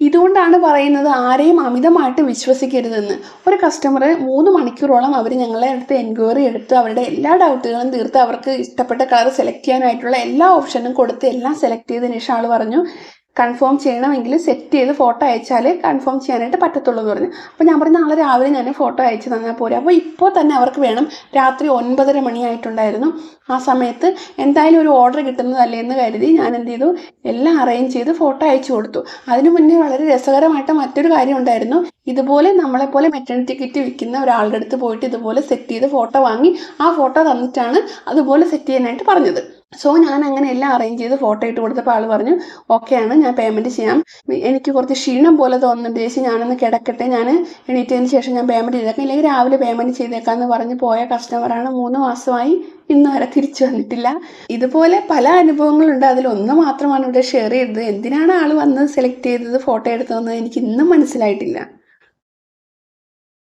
ഇതുകൊണ്ടാണ് പറയുന്നത് ആരെയും അമിതമായിട്ട് വിശ്വസിക്കരുതെന്ന്. ഒരു കസ്റ്റമർ 3 മണിക്കൂറോളം അവർ ഞങ്ങളെ അടുത്ത് എൻക്വയറി എടുത്ത് അവരുടെ എല്ലാ ഡൗട്ടുകളും തീർത്ത് അവർക്ക് ഇഷ്ടപ്പെട്ട കളർ സെലക്ട് ചെയ്യാനായിട്ടുള്ള എല്ലാ ഓപ്ഷനും കൊടുത്ത് എല്ലാം സെലക്ട് ചെയ്തതിന് ശേഷം ആൾ പറഞ്ഞു കൺഫേം ചെയ്യണമെങ്കിൽ സെറ്റ് ചെയ്ത് ഫോട്ടോ അയച്ചാൽ കൺഫേം ചെയ്യാനായിട്ട് പറ്റത്തുള്ളൂ എന്ന് പറഞ്ഞു. അപ്പോൾ ഞാൻ പറഞ്ഞു നാളെ രാവിലെ ഞാൻ ഫോട്ടോ അയച്ചു തന്നാൽ പോരെ. അപ്പോൾ ഇപ്പോൾ തന്നെ അവർക്ക് വേണം. രാത്രി 9:30 മണിയായിട്ടുണ്ടായിരുന്നു. ആ സമയത്ത് എന്തായാലും ഒരു ഓർഡർ കിട്ടുന്നതല്ലേ എന്ന് കരുതി ഞാൻ എന്ത് ചെയ്തു, എല്ലാം അറേഞ്ച് ചെയ്ത് ഫോട്ടോ അയച്ചു കൊടുത്തു. അതിനു മുന്നേ വളരെ രസകരമായിട്ട് മറ്റൊരു കാര്യം ഉണ്ടായിരുന്നു. ഇതുപോലെ നമ്മളെപ്പോലെ മെറ്റേണിറ്റി കിറ്റ് വിൽക്കുന്ന ഒരാളുടെ അടുത്ത് പോയിട്ട് ഇതുപോലെ സെറ്റ് ചെയ്ത് ഫോട്ടോ വാങ്ങി ആ ഫോട്ടോ തന്നിട്ടാണ് അതുപോലെ സെറ്റ് ചെയ്യാനായിട്ട് പറഞ്ഞത്. സോ ഞാൻ അങ്ങനെ എല്ലാം അറേഞ്ച് ചെയ്ത് ഫോട്ടോ ഇട്ട് കൊടുത്തപ്പോൾ ആൾ പറഞ്ഞു ഓക്കെയാണ്, ഞാൻ പേയ്മെൻറ്റ് ചെയ്യാം, എനിക്ക് കുറച്ച് ക്ഷീണം പോലെ തോന്നുന്നുണ്ട് ചേച്ചി, ഞാനൊന്ന് കിടക്കട്ടെ, ഞാൻ എണീറ്റതിന് ശേഷം ഞാൻ പേയ്മെൻറ്റ് ചെയ്തേക്കാം, ഇല്ലെങ്കിൽ രാവിലെ പേയ്മെൻറ്റ് ചെയ്തേക്കാമെന്ന് പറഞ്ഞ് പോയ കസ്റ്റമറാണ്. 3 മാസമായി ഇന്ന് വരെ തിരിച്ചു വന്നിട്ടില്ല. ഇതുപോലെ പല അനുഭവങ്ങളുണ്ട്. അതിലൊന്ന് മാത്രമാണ് ഇവിടെ ഷെയർ ചെയ്തത്. എന്തിനാണ് ആൾ വന്ന് സെലക്ട് ചെയ്തത് ഫോട്ടോ എടുത്തതെന്ന് എനിക്ക് ഇന്നും മനസ്സിലായിട്ടില്ല.